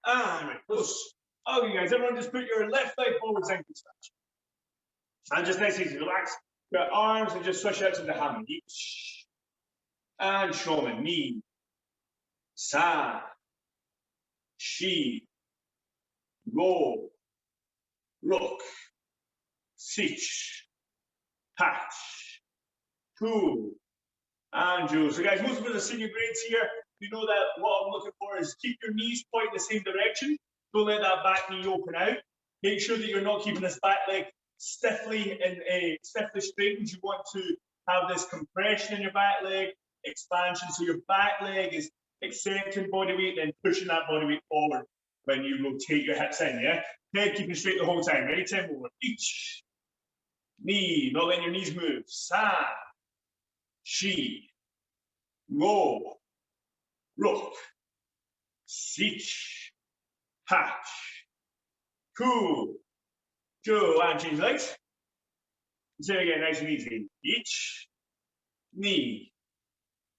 And right, close. Okay, guys, everyone just put your left leg forward, ankle stretch. And just nice and easy, relax your arms and just switch out to the hammer. Each. And showman, knee. San. Shi. Go. Look. Sich. Hatch. Two. And Joe. So guys, most of the senior grades here, you know that what I'm looking for is keep your knees pointing the same direction. Don't let that back knee open out. Make sure that you're not keeping this back leg stiffly straightened. You want to have this compression in your back leg, expansion. So your back leg is accepting body weight, then pushing that body weight forward when you rotate your hips in, yeah? Head keeping straight the whole time. Ready, 10 more. Each. Knee, not letting your knees move. San. Shi. Go. Look. Sich. Hatch. Cool. Joe, and change legs. Say it again, nice and easy. Each. Knee.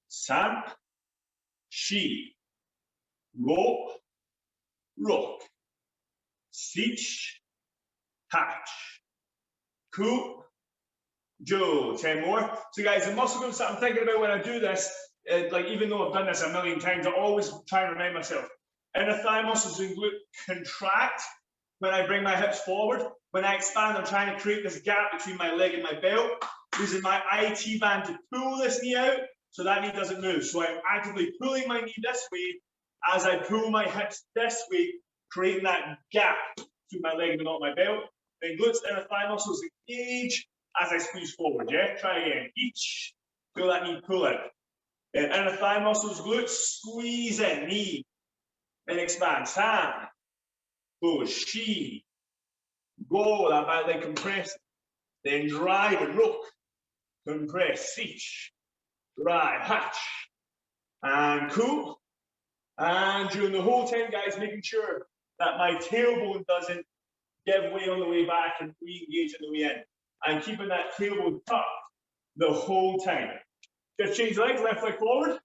San. Shi. Go. Look. Sich. Hatch. Cool. Joe, 10 more. So guys, the muscle groups that I'm thinking about when I do this, like even though I've done this a million times, I always try and remind myself. Inner thigh muscles and glute contract when I bring my hips forward. When I expand, I'm trying to create this gap between my leg and my belt, using my IT band to pull this knee out so that knee doesn't move. So I'm actively pulling my knee this way as I pull my hips this way, creating that gap between my leg and not my belt. Then glutes, inner thigh muscles engage as I squeeze forward, yeah? Try again. Each. Feel that knee pull out. Then inner thigh muscles, glutes, squeeze in, knee. Then expand. San. Push. Shi. Go. That back leg compress. Then drive and look. Compress. Sich. Drive. Hatch. And cool. And during the whole time, guys, making sure that my tailbone doesn't give way on the way back and re-engage on the way in. And keeping that tailbone tucked the whole time. Just change legs, left leg forward.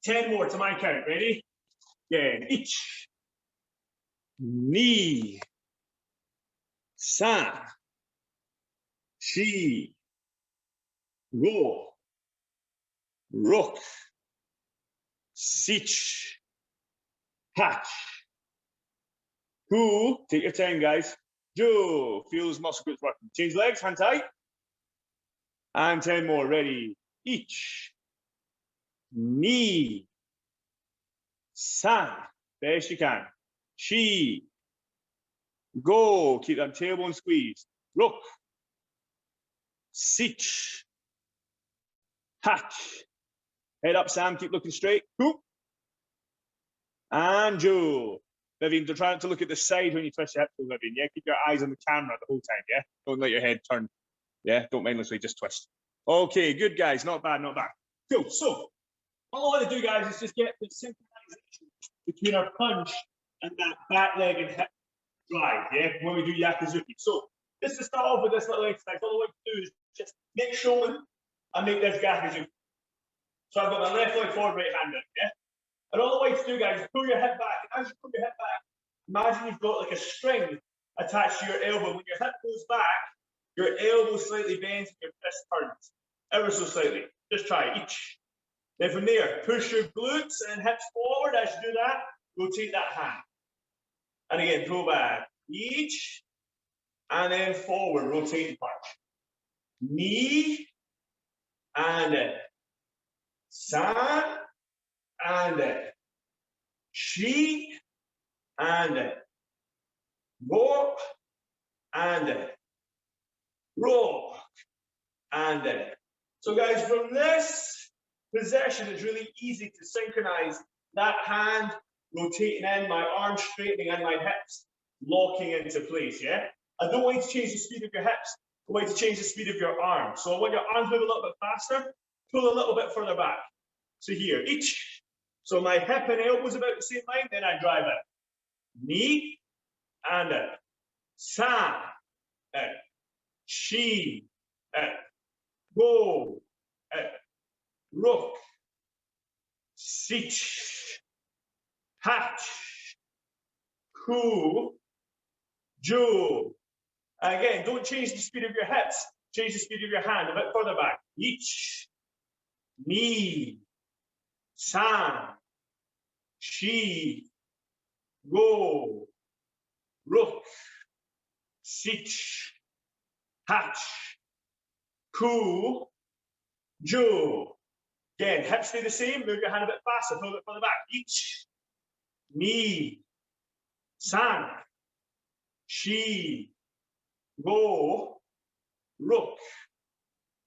10 more to my count. Ready? Again. Each. Knee. San. Shi. Go. Rook. Sich. Hatch. Cool. Take your time, guys. Joe, feel those muscle groups working. Change legs, hand tight. And 10 more. Ready. Each. Knee. San. Best you can. Shi. Go. Keep that tailbone squeezed. Look. Sich. Hatch. Head up, Sam. Keep looking straight. Cool. And Joe. Vivian, try not to look at the side when you twist your hips, Vivian. Yeah, keep your eyes on the camera the whole time. Yeah, don't let your head turn. Yeah, don't mindlessly just twist. Okay, good guys. Not bad, not bad. Cool. So, all I want to do, guys, is just get the synchronization between our punch and that back leg and hip drive. Yeah, when we do Yakuzuki. So, just to start off with this little exercise, all I want to do is just make Shoman and make this Yakuzuki. So, I've got my left leg forward, right hand out. Yeah. And all the way to do, guys, is pull your hip back. And as you pull your hip back, imagine you've got like a string attached to your elbow. When your hip goes back, your elbow slightly bends and your fist turns. Ever so slightly. Just try each. Then from there, push your glutes and hips forward. As you do that, rotate that hand. And again, pull back. Each. And then forward, rotate the punch. Knee. And in. San. And Shi, and walk, and roll, and so guys, from this position, it's really easy to synchronize that hand rotating in, my arms straightening, and my hips locking into place, yeah? I don't want you to change the speed of your hips, I want you to change the speed of your arms. So I want your arms to move a little bit faster, pull a little bit further back. So here, each. So my hip and elbow is about the same line, then I drive it. Knee, and San, Shi, Go, Rook, Sich, Hatch, Ku, jo. And again, don't change the speed of your hips. Change the speed of your hand a bit further back. Ich, ni, san, shi, go, ruk, sich, hach, ku, jo. Again, hips stay the same. Move your hand a bit faster. Throw it further back. Ich, ni, san, shi, go, ruk,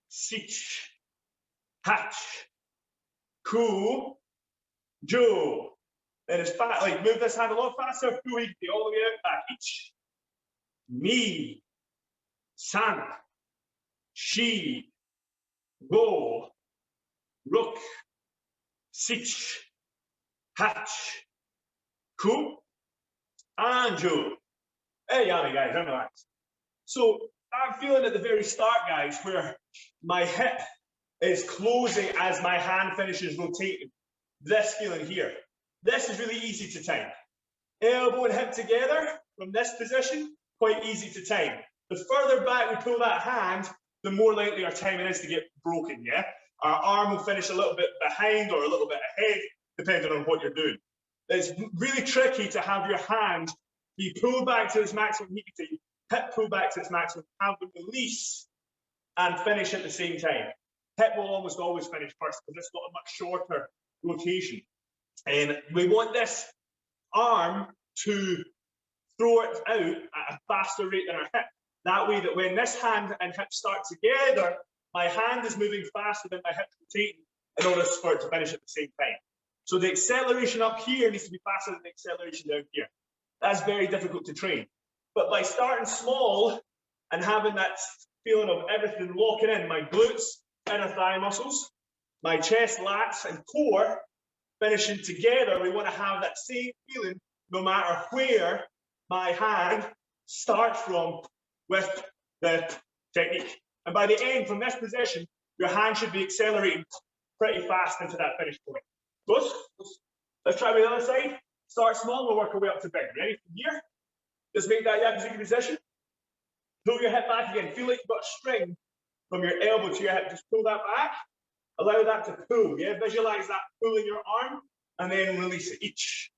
sich, hach, ku, jo. Then it's back. Like move this hand a lot faster. All the way out back. Ich, ni, san, shi, go, ruk, sich, hach, ku, and jo. Hey, Yanni, guys, I'm relaxed. So I'm feeling at the very start, guys, where my hip is closing as my hand finishes rotating. This feeling here. This is really easy to time. Elbow and hip together from this position, quite easy to time. The further back we pull that hand, the more likely our timing is to get broken, yeah? Our arm will finish a little bit behind or a little bit ahead, depending on what you're doing. It's really tricky to have your hand be pulled back to its maximum heat, hip pull back to its maximum, have the release and finish at the same time. Hip will almost always finish first because it's got a much shorter rotation. And we want this arm to throw it out at a faster rate than our hip. That way that when this hand and hip start together, my hand is moving faster than my hip rotating in order for it to finish at the same time. So the acceleration up here needs to be faster than the acceleration down here. That's very difficult to train. But by starting small and having that feeling of everything locking in, my glutes, inner thigh muscles, my chest, lats, and core finishing together, we want to have that same feeling no matter where my hand starts from with the technique. And by the end, from this position, your hand should be accelerating pretty fast into that finish point. Good. Let's try the other side. Start small, we'll work our way up to big. Ready? From here, just make that yakuza position. Pull your hip back again. Feel like you've got a string from your elbow to your hip. Just pull that back. Allow that to pull. Yeah, visualize that pulling your arm and then release it each.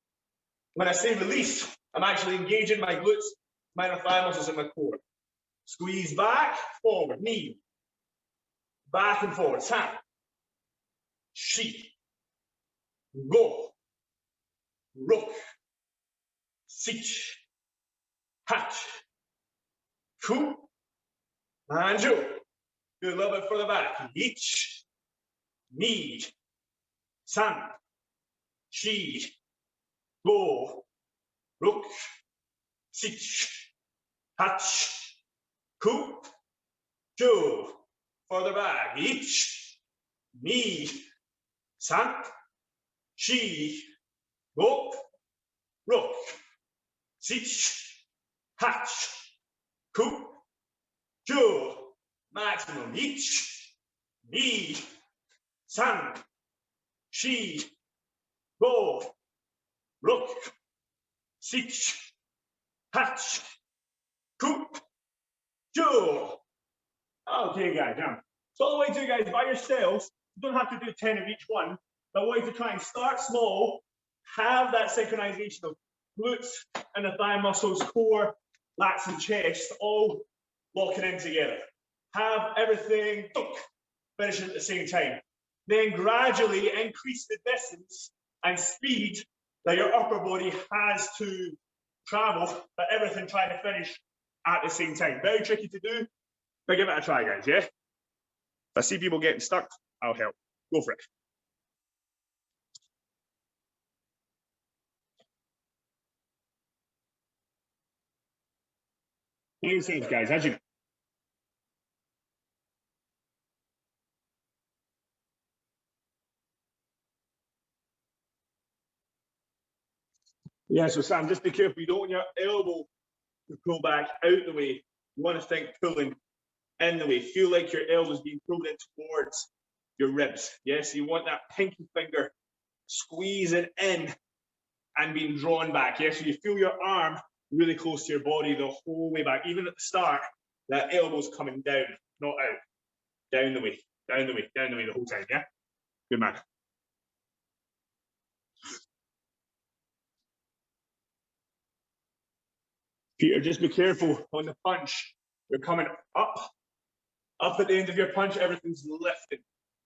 When I say release, I'm actually engaging my glutes, my inner thigh muscles, and my core. Squeeze back, forward, knee, back and forward, san, shi, go, ruk, sich, hach, ku, and jo. Do a little bit further back. Ich, ni, san, shi, go, ruk, sich, hach, ku, jo. Further back. Ich, ni, san, shi, go, ruk, sich, hach, ku, jo. Maximum. Ich, ni, san, shi, go, ruk, sich, hach, ku, jo. Okay, guys, now. So all the way to, guys, by yourselves, you don't have to do 10 of each one, but I want you to try and start small, have that synchronization of glutes and the thigh muscles, core, lats, and chest, all locking in together. Have everything finishing at the same time. Then gradually increase the distance and speed that your upper body has to travel, but everything trying to finish at the same time. Very tricky to do, but give it a try, guys, yeah? If I see people getting stuck, I'll help. Go for it. Same sense, guys, as you know. Yeah, so Sam, just be careful. You don't want your elbow to pull back out the way. You want to think pulling in the way. Feel like your elbow's being pulled in towards your ribs. Yes, you want that pinky finger squeezing in and being drawn back. Yeah, so you feel your arm really close to your body the whole way back. Even at the start, that elbow's coming down, not out. Down the way, down the way, down the way the whole time, yeah? Good man. Peter, just be careful on the punch. You're coming up at the end of your punch, everything's lifted.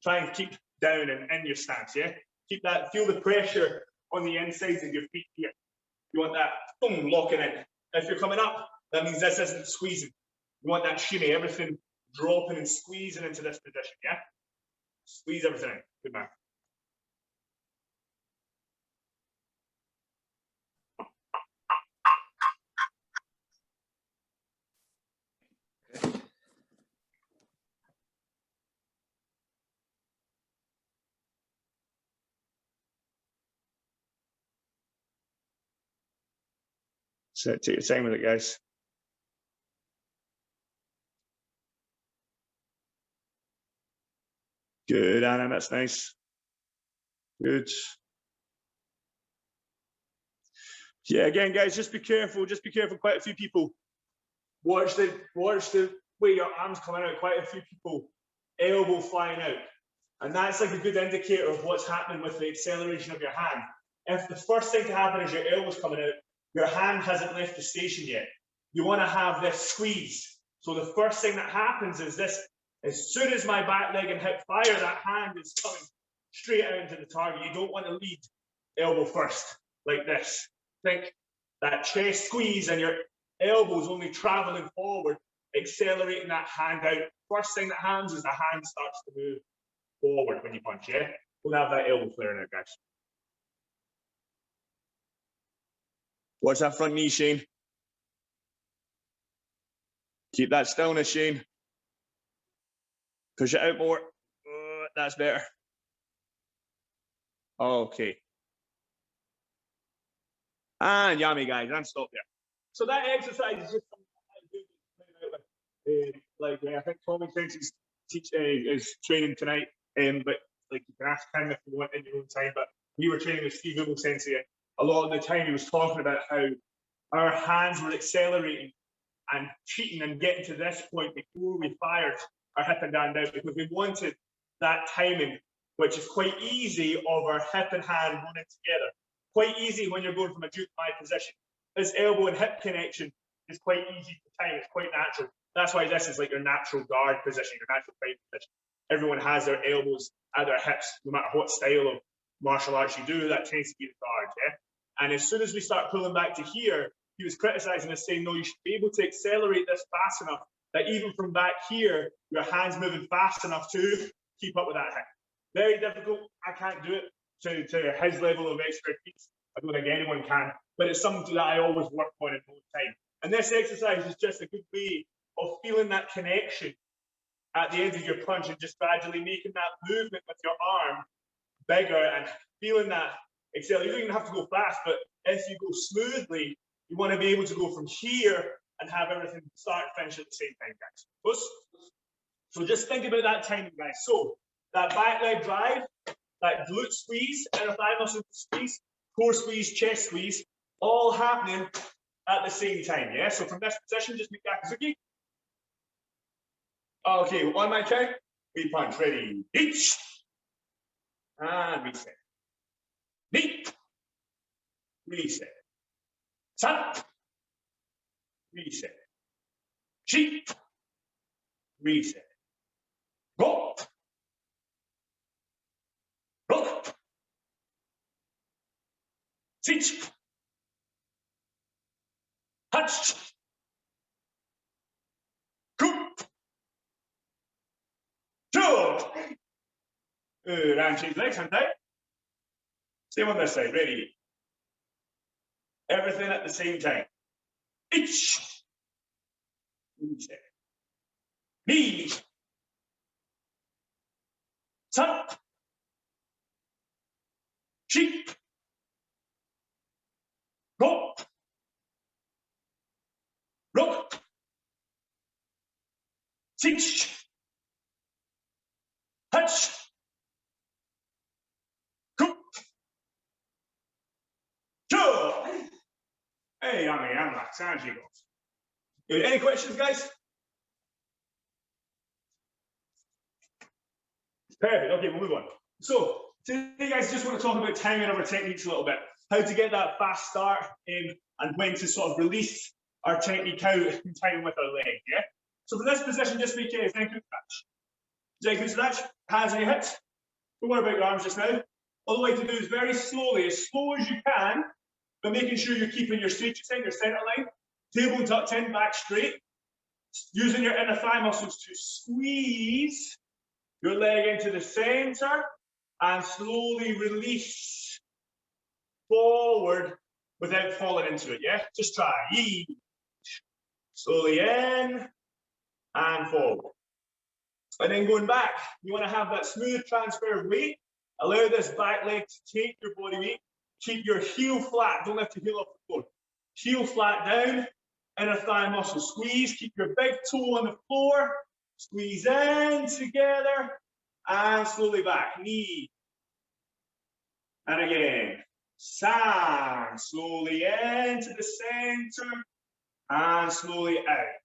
Try and keep down and in your stance, yeah? Keep that, feel the pressure on the insides of your feet here. You want that, boom, locking in. If you're coming up, that means this isn't squeezing. You want that shimmy, everything dropping and squeezing into this position, yeah? Squeeze everything in. Good man. So take your time with it, guys. Good, Anna, that's nice. Good. Yeah, again, guys, just be careful. Just be careful. Quite a few people. Watch the way your arms coming out. Quite a few people elbow flying out. And that's like a good indicator of what's happening with the acceleration of your hand. If the first thing to happen is your elbow's coming out, your hand hasn't left the station yet. You want to have this squeeze. So the first thing that happens is this, as soon as my back leg and hip fire, that hand is coming straight out into the target. You don't want to lead elbow first, like this. Think that chest squeeze and your elbows only traveling forward, accelerating that hand out. First thing that happens is the hand starts to move forward when you punch, yeah? Don't have that elbow flaring out, guys. Watch that front knee, Shane. Keep that stillness, Shane. Push it out more. That's better. Okay. And yummy, guys, and stop there. So that exercise is just something I do. I think Tommy Sensei's is training tonight, but like you can ask him if you want in your own time. But we were training with Steve Sensei. A lot of the time he was talking about how our hands were accelerating and cheating and getting to this point before we fired our hip and hand out, because we wanted that timing, which is quite easy, of our hip and hand running together. Quite easy when you're going from a Juke-my position. This elbow and hip connection is quite easy to time. It's quite natural. That's why this is like your natural guard position, your natural fight position. Everyone has their elbows at their hips, no matter what style of martial arts you do, that tends to be the guard, yeah? And as soon as we start pulling back to here, he was criticizing us, saying, no, you should be able to accelerate this fast enough that even from back here, your hand's moving fast enough to keep up with that hip. Very difficult. I can't do it to his level of expertise. I don't think anyone can, but it's something that I always work on in no time. And this exercise is just a good way of feeling that connection at the end of your punch and just gradually making that movement with your arm bigger and feeling that acceleration. You don't even have to go fast, but if you go smoothly, you want to be able to go from here and have everything start and finish at the same time, guys. So just think about that timing, guys. So that back leg drive, that glute squeeze, inner thigh muscle squeeze, core squeeze, chest squeeze, all happening at the same time, yeah? So from this position, just make that Kazuki. Okay, on my count, we punch. Ready, each, and reset. Knee, reset. Tap, reset. Cheek, reset. Go. Look. Teach. Touch. Coop. Two. Good. And change legs, hand tight. Same on this side. Ready. Everything at the same time. Each. Reset. Knee. Tap. Cheek. Go. Look. Teach. Touch. Coop. Two. llama San chicos. Good. Any questions, guys? Perfect. Okay, we'll move on. So today, guys, just want to talk about timing of our techniques a little bit. How to get that fast start and when to sort of release our technique out in time with our leg. Yeah. So for this position, just make a Zenku snatch. Zenku snatch, hands on your hips. Don't worry about your arms just now. All the way to do is very slowly, as slow as you can, but making sure you're keeping your straightness in, your center line. Tailbone tucked in, back straight. Using your inner thigh muscles to squeeze your leg into the center and slowly release forward without falling into it, yeah? Just try. Slowly in and forward. And then going back, you want to have that smooth transfer of weight. Allow this back leg to take your body weight. Keep your heel flat. Don't lift your heel off the floor. Heel flat down. Inner thigh muscle squeeze. Keep your big toe on the floor. Squeeze in together. And slowly back. Knee. And again. San. Slowly into the center. And slowly out.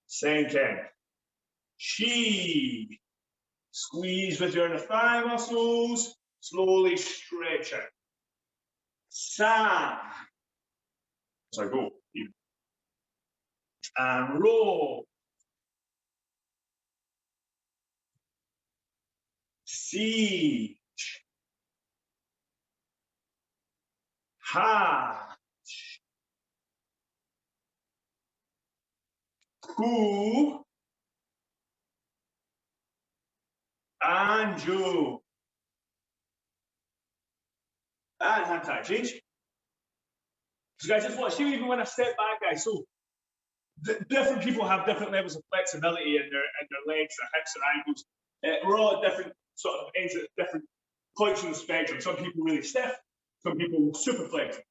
Senken. Chi. Squeeze with your inner thigh muscles. Slowly stretch out. San. So go. And roll. Siege. Ha. Ku. And Ju. And hand tie change. So guys, just watch. Even when I step back, guys. So different people have different levels of flexibility in their legs, their hips, their ankles. We're all at different sort of ends at different points on the spectrum. Some people really stiff, some people super flexible.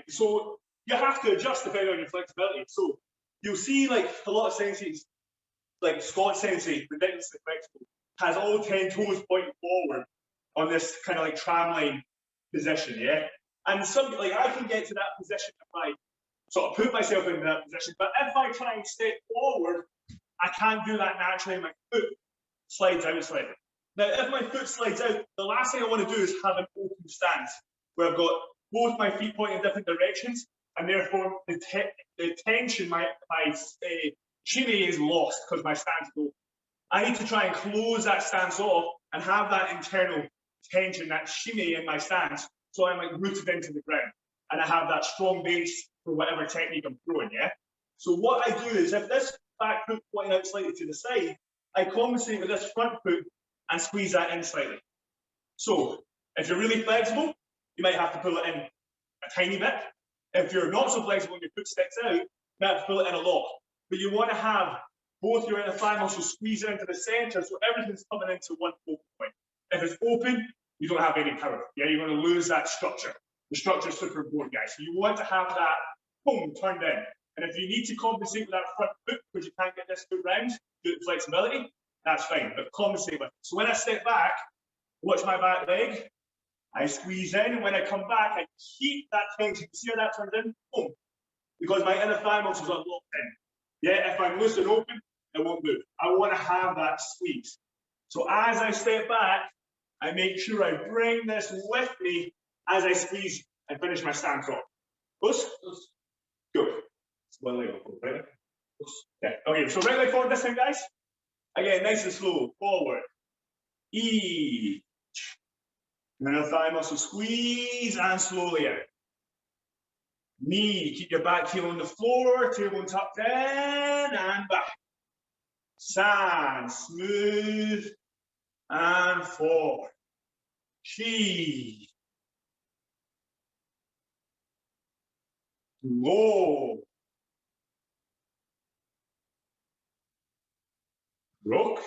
So you have to adjust depending on your flexibility. So you'll see like a lot of senseis, like Scott Sensei, ridiculously flexible, has all 10 toes pointing forward on this kind of like tramline position, yeah? And some, like I can get to that position if I sort of put myself into that position, but if I try and step forward, I can't do that naturally, my foot slides out slightly. Now, if my foot slides out, the last thing I want to do is have an open stance, where I've got both my feet pointing in different directions, and therefore the tension, my shimmy is lost because my stance is open. I need to try and close that stance off and have that internal tension, that shimmy in my stance, so I'm like rooted into the ground and I have that strong base for whatever technique I'm throwing, yeah? So what I do is if this back foot pointing out slightly to the side, I compensate with this front foot and squeeze that in slightly. So if you're really flexible, you might have to pull it in a tiny bit. If you're not so flexible and your foot sticks out, you might have to pull it in a lot. But you want to have both your inner thigh muscles squeezing into the center, so everything's coming into one focal point. If it's open, you don't have any power. Yeah, you're going to lose that structure. The structure is super important, guys. So you want to have that, boom, turned in. And if you need to compensate with that front foot because you can't get this foot round, do the flexibility, that's fine. But compensate with it. So when I step back, watch my back leg. I squeeze in, and when I come back, I keep that tension. See how that turns in? Boom. Because my inner thigh muscles are locked in. Yeah, if I'm loose and open, it won't move. I want to have that squeeze. So as I step back, I make sure I bring this with me as I squeeze and finish my stance off. Close? Good. One leg forward, right? Okay. Okay, so right leg forward this time, guys. Again, nice and slow. Forward. Each. Inner thigh muscle squeeze and slowly out. Knee, keep your back heel on the floor, tailbone tucked in and back. San, smooth and forward. Chi. Low. Rook.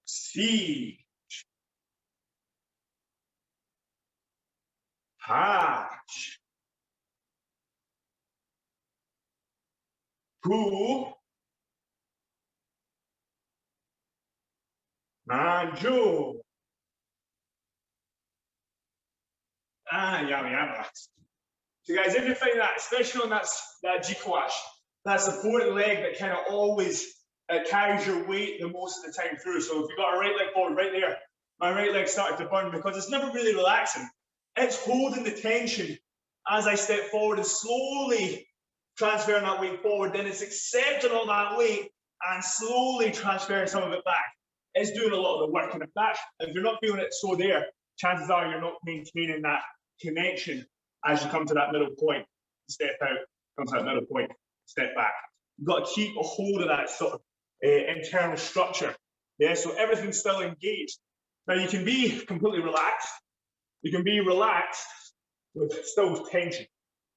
Siege. Hatch. Ku. And Ju. Yummy, relaxed. So guys, if you find that, especially on that G-quash, that supporting leg that kind of always carries your weight the most of the time through. So if you've got a right leg forward right there, my right leg started to burn because it's never really relaxing. It's holding the tension as I step forward and slowly transferring that weight forward. Then it's accepting all that weight and slowly transferring some of it back. It's doing a lot of the work. And if you're not feeling it so there, chances are you're not maintaining that connection as you come to that middle point. Step out, come to that middle point, step back. You've got to keep a hold of that sort of internal structure. Yeah, so everything's still engaged. Now you can be completely relaxed. You can be relaxed with still tension.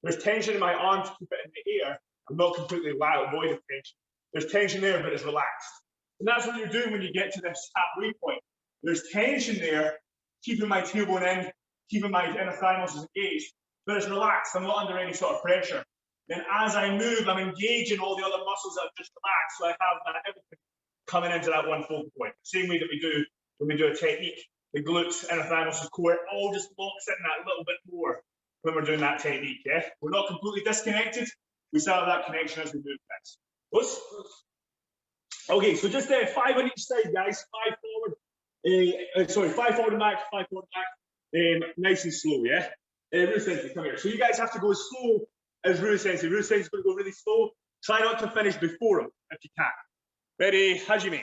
There's tension in my arm to keep it in the air. I'm not completely avoiding tension. There's tension there, but it's relaxed. And that's what you're doing when you get to this halfway point. There's tension there, keeping my tailbone in, keeping my inner thigh muscles engaged, but it's relaxed. I'm not under any sort of pressure. Then as I move, I'm engaging all the other muscles that have just relaxed. So I have that everything coming into that one focal point. Same way that we do when we do a technique. The glutes, inner thigh muscles, core, all just locks in that little bit more when we're doing that technique, yeah? We're not completely disconnected. We still have that connection as we move next. Okay, so just 5 on each side, guys. 5 forward. Sorry, 5 forward and back, 5 forward and back. Nice and slow, yeah? Rui Sensei, come here. So you guys have to go as slow as Rui Sensei. Rui Sensei's going to go really slow. Try not to finish before him, if you can. Ready, Hajime.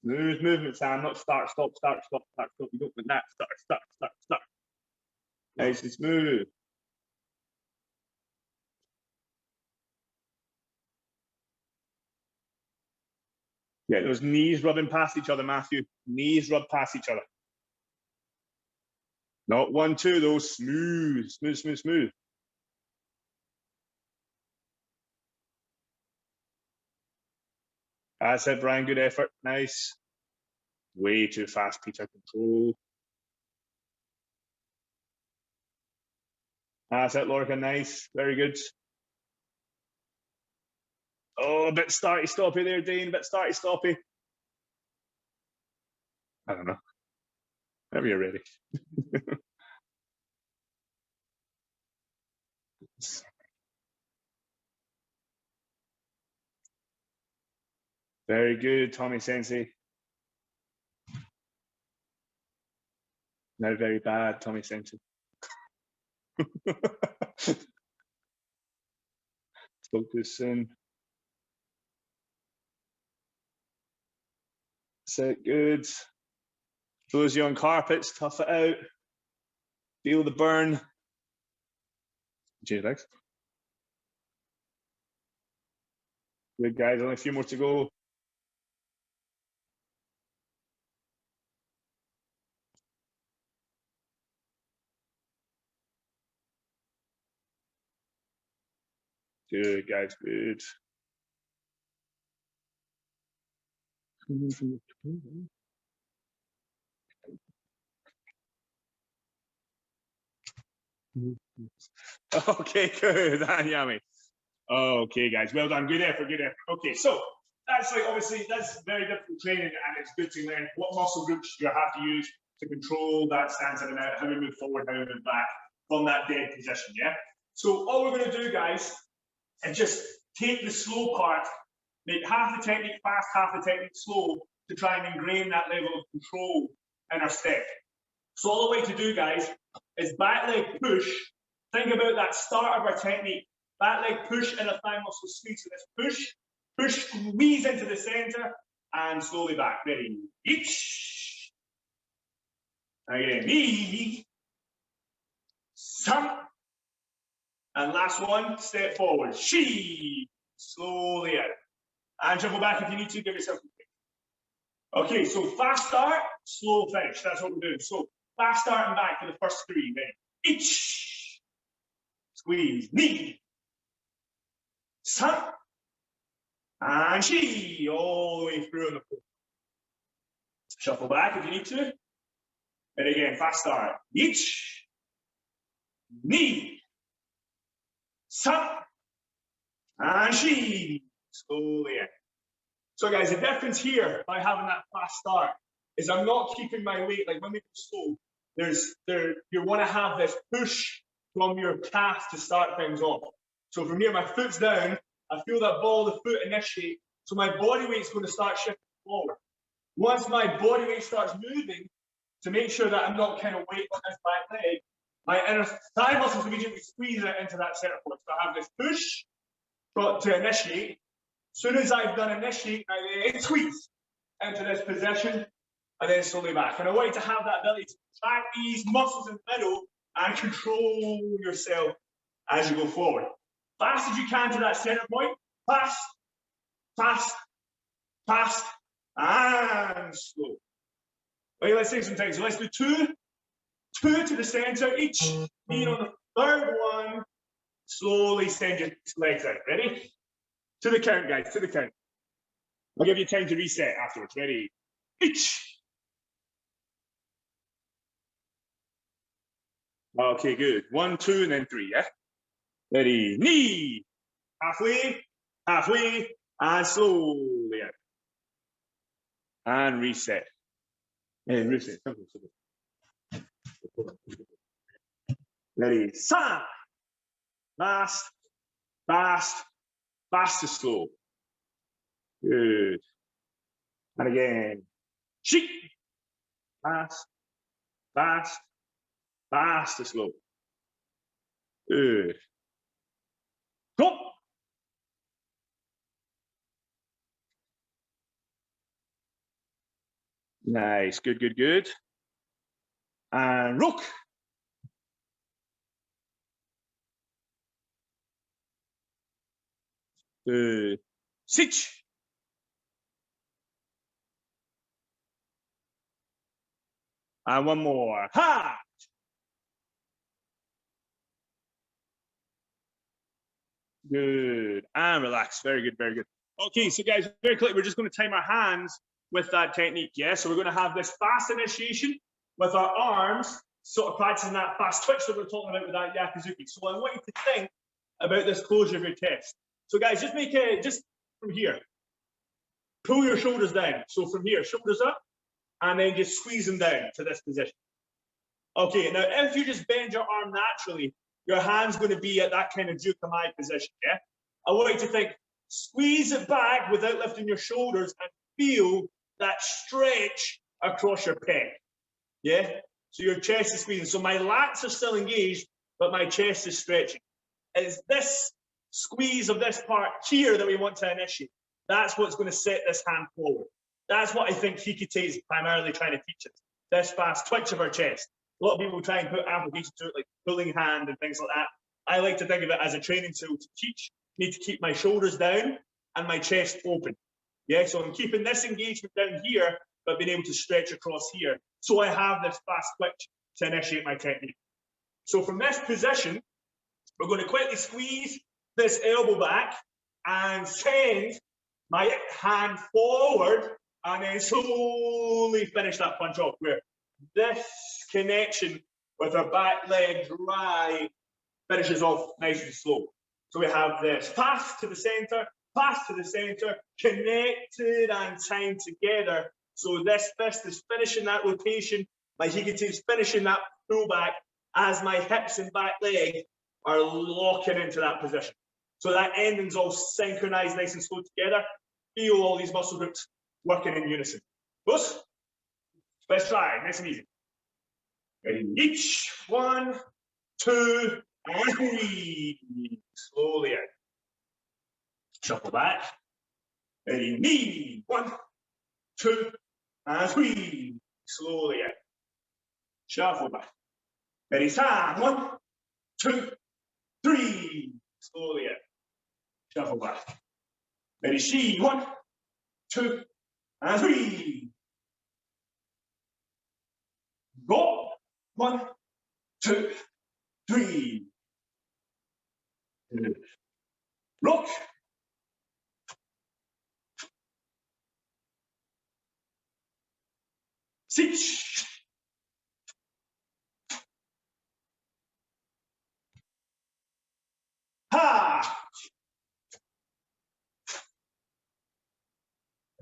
Smooth movement, Sam, not start, stop, start, stop, start, stop. You don't want that. Start, start, start, start. Nice and smooth. Yeah, those knees rubbing past each other, Matthew. Knees rub past each other. Not 1, 2, though. Smooth, smooth, smooth, smooth. That's it, Brian. Good effort. Nice. Way too fast, Peter. Control. That's it, Lorca. Nice. Very good. Oh, a bit starty-stoppy there, Dane. A bit starty-stoppy. I don't know. Whenever you're ready. Very good, Tommy Sensei. Now very bad, Tommy Sensei. Focusing. Set good. Those you on carpets, tough it out. Feel the burn. Change legs. Good, guys. Only a few more to go. Good, guys. Good. Okay, good. Yummy. Okay, guys. Well done. Good effort. Good effort. Okay, so that's like obviously that's very difficult training, and it's good to learn what muscle groups you have to use to control that stance in and out, how we move forward, how we move back from that dead position. Yeah. So all we're going to do, guys, is just take the slow part, make half the technique fast, half the technique slow, to try and ingrain that level of control in our step. So all the way to do, guys, is back leg push. Think about that start of our technique. Back leg push, inner thigh muscle squeeze. So let's push, squeeze into the center, and slowly back. Ready? Each. Again, knee. Some. And last one, step forward. She. Slowly out. And shuffle back if you need to. Give yourself a break. Okay, so fast start, slow finish. That's what we're doing. So fast start and back for the first 3. Ready? Each. Squeeze. Knee. Sun. And she. All the way through on the floor. Shuffle back if you need to. And again, fast start. Each. Knee. sa, and she, slowly in. So guys, the difference here by having that fast start is I'm not keeping my weight, like when we go slow, you want to have this push from your calf to start things off. So from here, my foot's down, I feel that ball of the foot initiate, so my body weight's going to start shifting forward. Once my body weight starts moving, to make sure that I'm not kind of weight on this back leg, my inner thigh muscles immediately squeeze it into that center point. So I have this push to initiate. As soon as I've done initiate, I then squeeze into this position and then slowly back. And I want you to have that ability to track these muscles in the middle and control yourself as you go forward. Fast as you can to that center point. Fast, fast, fast, and slow. Okay, let's take some time. So let's do two to the center each. Being on the third one, slowly send your legs out. Ready? To the count, guys, to the count. I'll give you time to reset afterwards. Ready? Each. Okay, good. 1, 2, and then 3, yeah? Ready? Knee. Halfway, halfway, and slowly out. And reset. And reset. Ready? Sa. Fast, fast, fast to slow. Good. And again. Sheep. Fast, fast, fast to slow. Good. Go. Nice. Good, good, good. And rook. Good. Sit. And one more. Ha. Good. And relax. Very good, very good. Okay, so guys, very quickly, we're just going to time our hands with that technique, yeah? So we're going to have this fast initiation with our arms, sort of practicing that fast twitch that we're talking about with that Yakuzuki. So I want you to think about this closure of your chest. So guys, just make it, just from here, pull your shoulders down. So from here, shoulders up, and then just squeeze them down to this position. Okay, now if you just bend your arm naturally, your hand's going to be at that kind of jukamai position, yeah? I want you to think, squeeze it back without lifting your shoulders and feel that stretch across your pec, yeah? So your chest is squeezing. So my lats are still engaged, but my chest is stretching. It's this squeeze of this part here that we want to initiate. That's what's going to set this hand forward. That's what I think Hikite is primarily trying to teach us. This fast twitch of our chest. A lot of people try and put applications to it, like pulling hand and things like that. I like to think of it as a training tool to teach me to keep my shoulders down and my chest open. Yeah, so I'm keeping this engagement down here, but being able to stretch across here. So I have this fast twitch to initiate my technique. So from this position, we're going to quickly squeeze this elbow back and send my hand forward and then slowly finish that punch off, where this connection with our back leg drive finishes off nice and slow. So we have this pass to the center, connected and timed together. So this fist is finishing that rotation. My Hikite is finishing that pullback as my hips and back leg are locking into that position. So that ending's all synchronized nice and slow together. Feel all these muscle groups working in unison. Close? Let's try, nice and easy. Ready, each, 1, 2, and 3. Slowly out. Shuffle back. Ready, knee, 1, 2, and 3. Slowly out. Shuffle back. Ready, time, 1, 2, 3. Slowly out. Shuffle back. Ready, she, 1, 2, and 3. Go. 1, 2, 3. Look. Sit. Ha.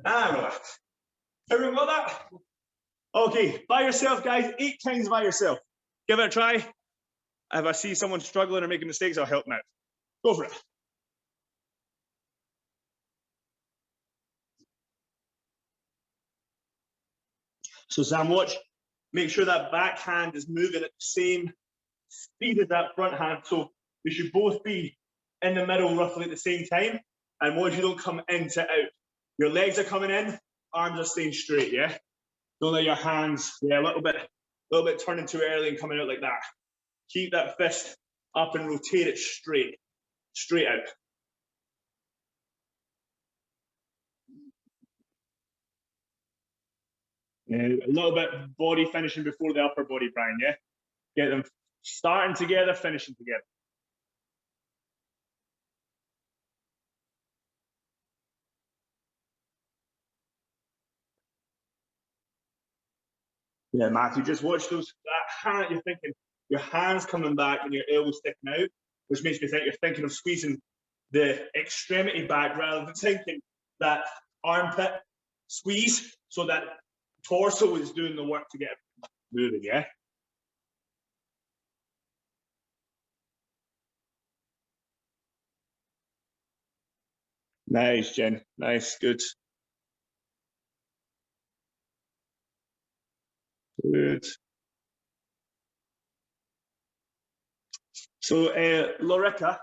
And relax. Everyone got that? Okay, by yourself, guys, 8 times by yourself. Give it a try. If I see someone struggling or making mistakes, I'll help them out. Go for it. So Sam, watch. Make sure that back hand is moving at the same speed as that front hand. So they should both be in the middle roughly at the same time. And watch you don't come into out. Your legs are coming in, arms are staying straight, yeah? Don't let your hands, yeah, a little bit turning too early and coming out like that. Keep that fist up and rotate it straight out. A little bit body finishing before the upper body, Brian, yeah? Get them starting together, finishing together. Yeah, Matthew, just watch those, that hand, you're thinking, your hands coming back and your elbows sticking out, which makes me think you're thinking of squeezing the extremity back rather than thinking that armpit squeeze, so that torso is doing the work to get moving, yeah? Nice, Jen. Nice, good. Good. So, Lorica,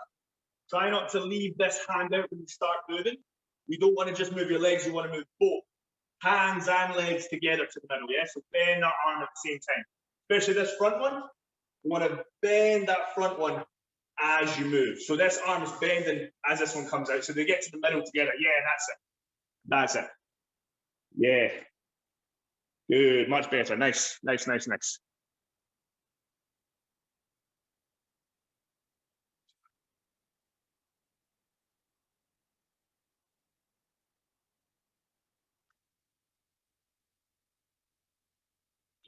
try not to leave this hand out when you start moving. You don't want to just move your legs, you want to move both hands and legs together to the middle, yeah? So bend that arm at the same time. Especially this front one, you want to bend that front one as you move. So this arm is bending as this one comes out. So they get to the middle together. Yeah, that's it. That's it. Yeah. Good, much better. Nice, nice, nice, nice.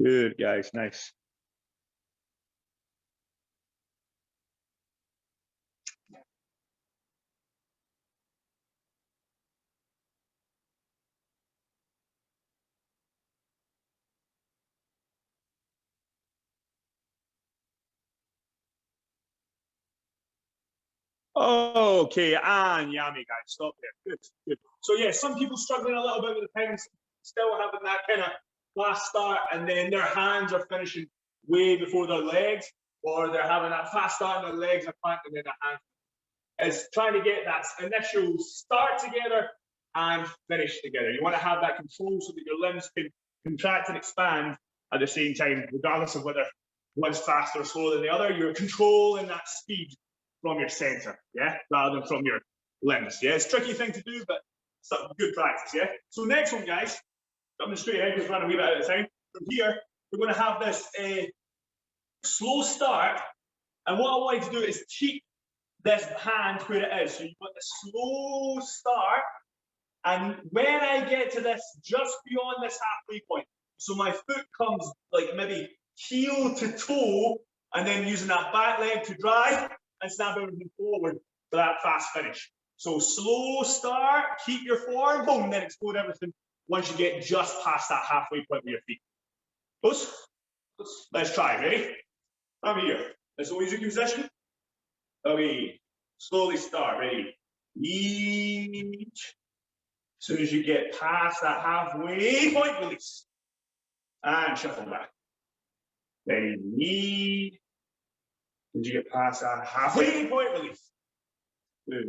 Good, guys, nice. Okay, and yummy, guys, stop there. Good, good. So yeah, some people struggling a little bit with the times, still having that kind of fast start, and then their hands are finishing way before their legs, or they're having that fast start and their legs are planting in their hands. It's trying to get that initial start together and finish together. You want to have that control so that your limbs can contract and expand at the same time, regardless of whether one's faster or slower than the other. You're controlling that speed from your center, yeah, rather than from your limbs. Yeah, it's a tricky thing to do, but it's good practice, yeah. So next one, guys, coming straight ahead, we're running a wee bit out of time. From here, we're going to have this slow start, and what I want you to do is keep this hand where it is. So you want a slow start, and when I get to this, just beyond this halfway point, so my foot comes like maybe heel to toe, and then using that back leg to drive and snap everything forward for that fast finish. So slow start, keep your form, boom, then explode everything once you get just past that halfway point with your feet. Let's try. Ready? I'm here. Let's always do position. Okay. Slowly start. Ready? Each. As soon as you get past that halfway point, release. And shuffle back. Ready? Knee. As you get past that halfway point, release. Good.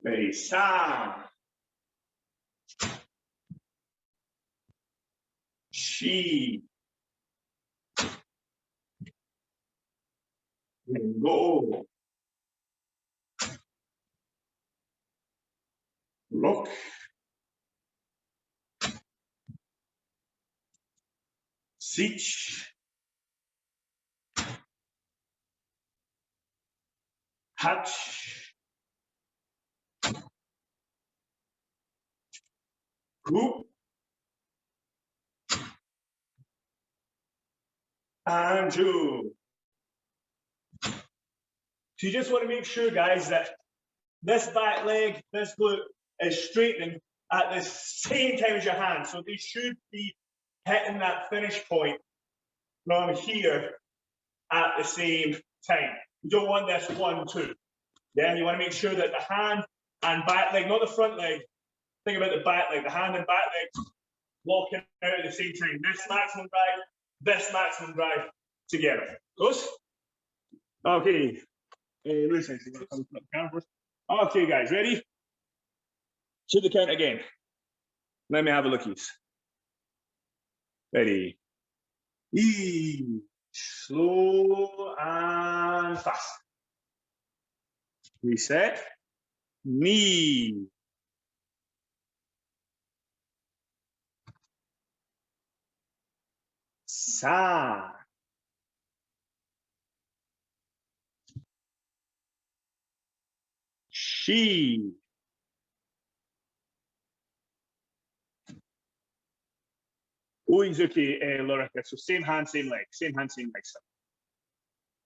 Ready? Sound. She. And go. Look. Sich. Hatch. Group. And two. So you just want to make sure, guys, that this back leg, this glute is straightening at the same time as your hand. So they should be hitting that finish point from here at the same time. You don't want this 1, 2. Yeah, you want to make sure that the hand and back leg, not the front leg, think about the back leg, the hand and back leg walking out at the same time. This maximum drive together. Close? Okay. Listen, okay, guys, ready? To the count again. Let me have a look at this. Ready? Ease, slow and fast. Reset. Knee. Sa. She. Uizuki, Lorica. So same hand, same leg. Same hand, same leg.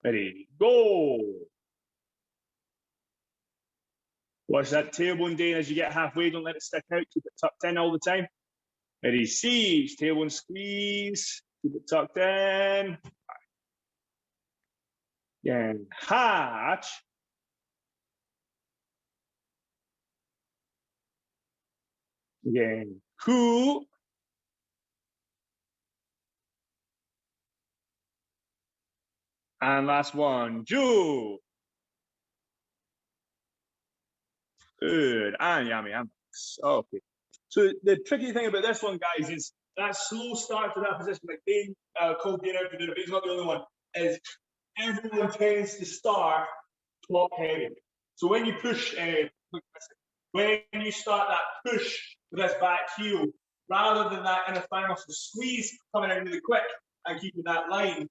Ready, go. Watch that tailbone down as you get halfway. Don't let it stick out. Keep it tucked in all the time. Ready, siege. Tailbone squeeze. Keep it tucked in. Again, hatch. Again, ku. And last one, ju. Good. And yummy. Okay. So the tricky thing about this one, guys, is that slow start to that position, like Dane called Dane out to do it, but he's not the only one, is everyone tends to start top heavy. So when you push, when you start that push with this back heel, rather than that inner thigh muscle squeeze coming in really quick and keeping that line,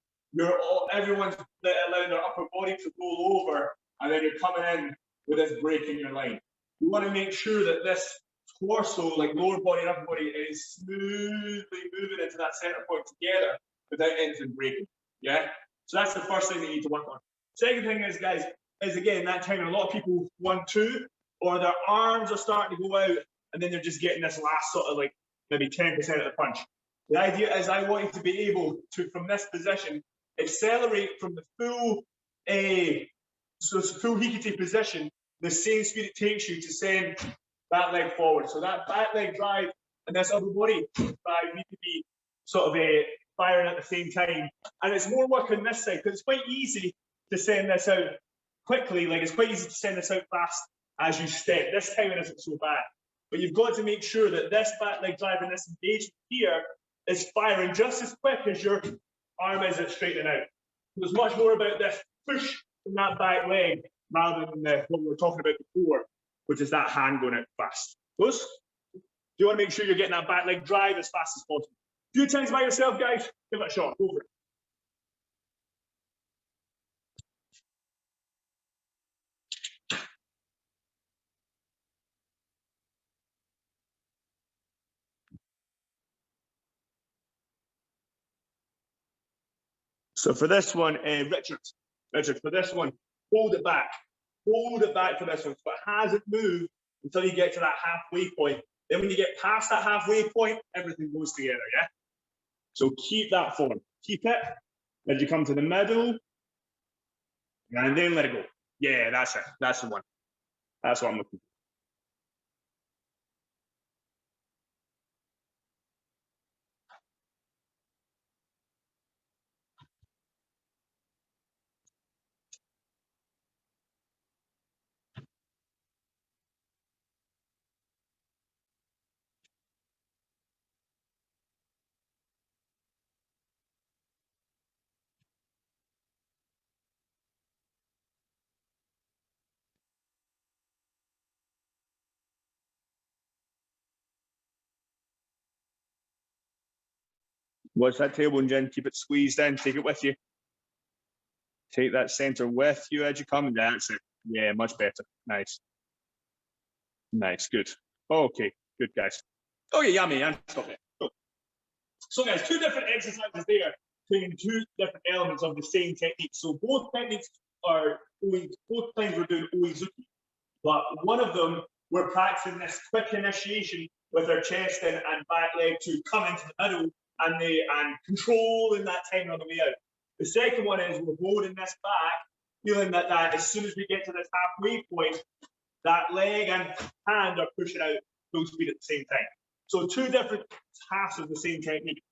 everyone's allowing their upper body to roll over, and then you're coming in with this break in your line. You want to make sure that this torso, like lower body and upper body, is smoothly moving into that center point together without anything breaking. Yeah. So that's the first thing that you need to work on. Second thing is, guys, is again that time a lot of people 1, 2, or their arms are starting to go out, and then they're just getting this last sort of like maybe 10% of the punch. The idea is I want you to be able to, from this position, accelerate from the full full hikite position, the same speed it takes you to send that leg forward. So that back leg drive and this upper body drive need to be sort of firing at the same time. And it's more work on this side because it's quite easy to send this out quickly. Like it's quite easy to send this out fast as you step. This timing isn't so bad. But you've got to make sure that this back leg drive and this engagement here is firing just as quick as your arm is at straightening out. So it's much more about this push from that back leg rather than what we were talking about before, which is that hand going out fast. Close? You want to make sure you're getting that back leg drive as fast as possible. A few times by yourself, guys. Give it a shot. Go for it. So for this one, Richard, for this one, hold it back. Hold it back for this one. So it hasn't moved until you get to that halfway point. Then when you get past that halfway point, everything goes together, yeah? So keep that form. Keep it as you come to the middle, and then let it go. Yeah, that's it. That's the one. That's what I'm looking for. Watch that tailbone, Jen. Keep it squeezed in. Take it with you. Take that center with you as you come. That's it. Yeah, much better. Nice. Nice. Good. Okay. Good, guys. Oh, yeah, yummy. And stop it. So, guys, two different exercises there, training two different elements of the same technique. So both techniques are, both times we're doing oizuki, but one of them we're practicing this quick initiation with their chest in and back leg to come into the middle and controlling that time on the way out. The second one is we're holding this back, feeling that as soon as we get to this halfway point, that leg and hand are pushing out full speed at the same time. So two different halves of the same technique.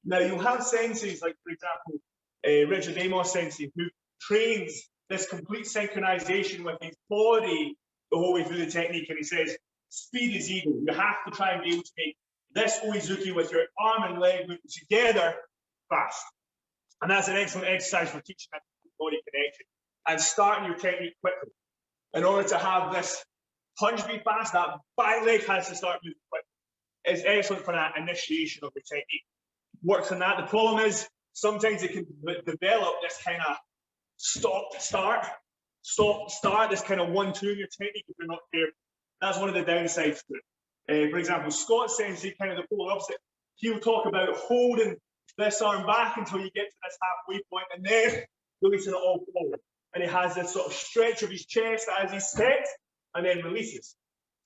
Now you have senseis like, for example, Richard Amos sensei, who trains this complete synchronization with his body the whole way through the technique, and he says speed is ego. You have to try and be able to make this oizuki with your arm and leg moving together fast. And that's an excellent exercise for teaching that body connection and starting your technique quickly. In order to have this punch be fast, that back leg has to start moving quickly. It's excellent for that initiation of your technique. Works on that. The problem is sometimes it can develop this kind of stop, start, this kind of 1-2 in your technique if you're not careful. That's one of the downsides to it. For example, Scott Sensei, kind of the polar opposite, he'll talk about holding this arm back until you get to this halfway point and then releasing it all forward. And he has this sort of stretch of his chest as he steps and then releases.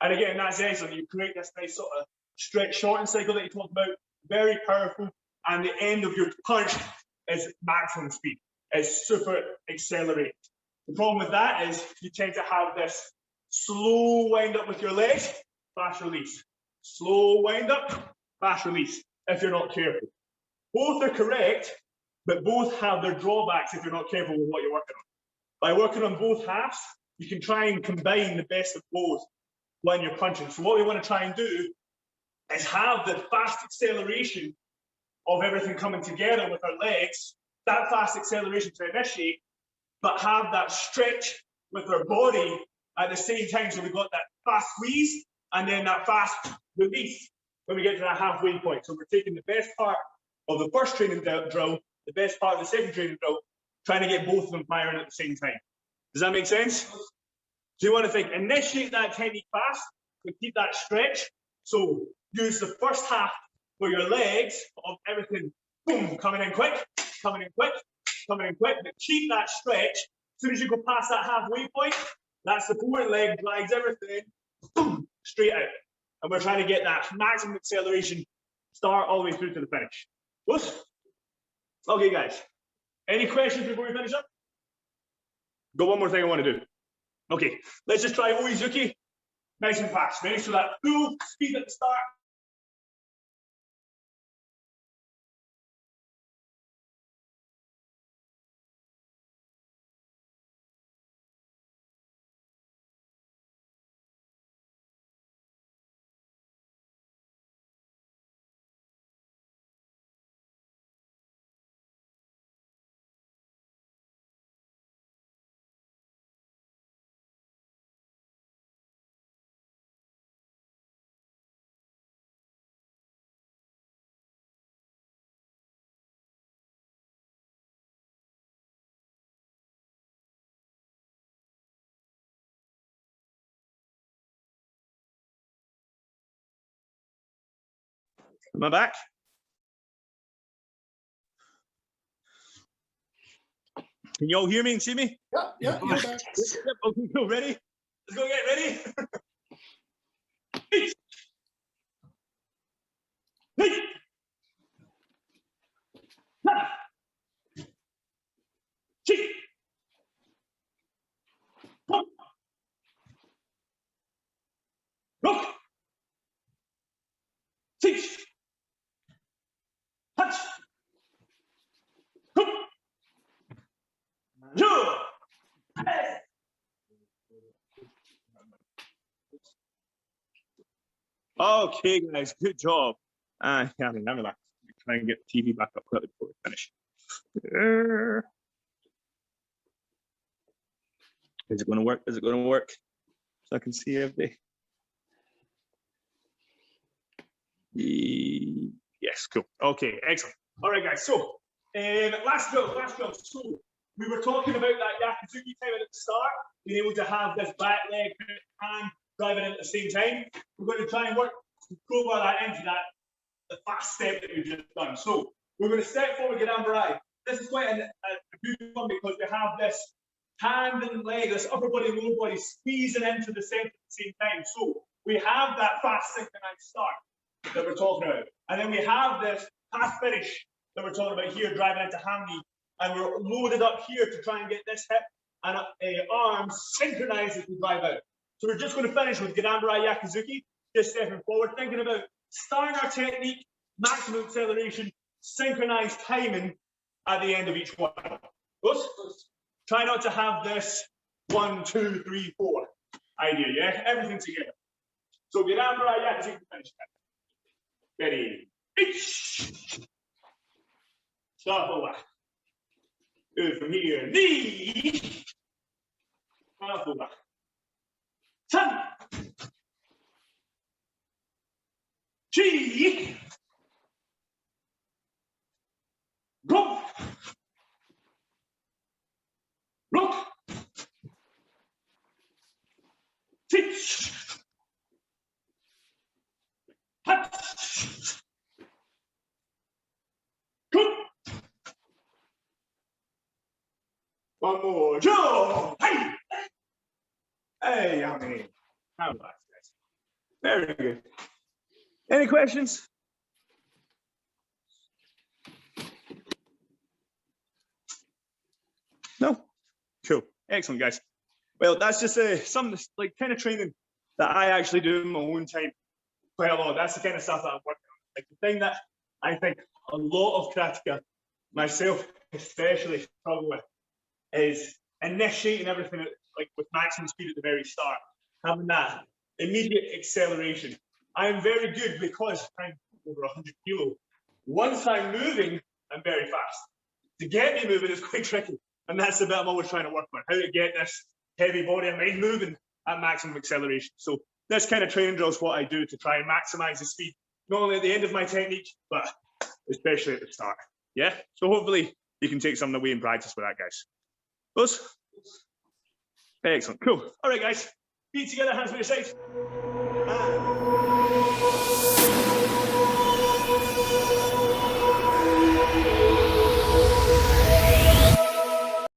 And again, that's excellent. You create this nice sort of stretch shorten cycle that you talked about, very powerful. And the end of your punch is maximum speed. It's super accelerated. The problem with that is you tend to have this slow wind up with your legs, fast release. Slow wind up, fast release, if you're not careful. Both are correct, but both have their drawbacks if you're not careful with what you're working on. By working on both halves, you can try and combine the best of both when you're punching. So what we want to try and do is have the fast acceleration of everything coming together with our legs, that fast acceleration to initiate, but have that stretch with our body at the same time. So we've got that fast squeeze and then that fast release when we get to that halfway point. So we're taking the best part of the first training drill, the best part of the second training drill, trying to get both of them firing at the same time. Does that make sense? So you want to think, initiate that technique fast, but keep that stretch. So use the first half for your legs of everything, boom, coming in quick, coming in quick, coming in quick, but keep that stretch. As soon as you go past that halfway point, that support leg drags everything, boom, straight out. And we're trying to get that maximum acceleration start all the way through to the finish. Good? Okay, guys. Any questions before we finish up? Got one more thing I want to do. Okay, let's just try oizuki, nice and fast. Ready? So that full speed at the start. Am I back? Can you all hear me and see me? Yeah, you're back. Okay, cool. Ready? Let's go get ready. Hey. Hey. Ha. Chee. Hop. Rock. Chee. Punch. Hook. Jump. Okay, guys, good job. Yeah, remember that. Try and get the TV back up quickly before we finish. Is it going to work? Is it going to work? So I can see everything. Yes, cool. Okay, excellent. All right, guys. So, last drill. So, we were talking about that Yakuzuki time at the start, being able to have this back leg and driving in at the same time. We're going to try and work to crowbar that into the fast step that we've just done. So, we're going to step forward, get amber eye. This is quite a good one because we have this hand and leg, this upper body, lower body squeezing into the center at the same time. So, we have that fast synchronized start that we're talking about. And then we have this half finish that we're talking about here, driving into ham knee. And we're loaded up here to try and get this hip and arm synchronized as we drive out. So we're just going to finish with Ganambarai Yakuzuki, just stepping forward, thinking about starting our technique, maximum acceleration, synchronized timing at the end of each one. Try not to have this 1, 2, 3, 4 idea, yeah? Everything together. So Ganambarai Yakuzuki finish that. Ready? Shuffle. Good from here. Knee. Shuffle. Ten. Chi. Go. Look. Teach. Touch. Good. One more. Joe. Hey. Hey, yummy. How about guys? Very good. Any questions? No? Cool. Excellent, guys. Well, that's just some like kind of training that I actually do in my own time quite a lot. That's the kind of stuff that I'm working on. Like the thing that I think a lot of karateka, myself especially, struggle with is initiating everything like with maximum speed at the very start, having that immediate acceleration. I'm very good because I'm over 100 kilo. Once I'm moving, I'm very fast. To get me moving is quite tricky. And that's the bit I'm always trying to work on, how to get this heavy body of mine moving at maximum acceleration. So this kind of training drill is what I do to try and maximize the speed, not only at the end of my technique, but especially at the start. Yeah, so hopefully you can take something away and practice with that, guys. Those? Excellent, cool. All right, guys, feet together, hands by your side. And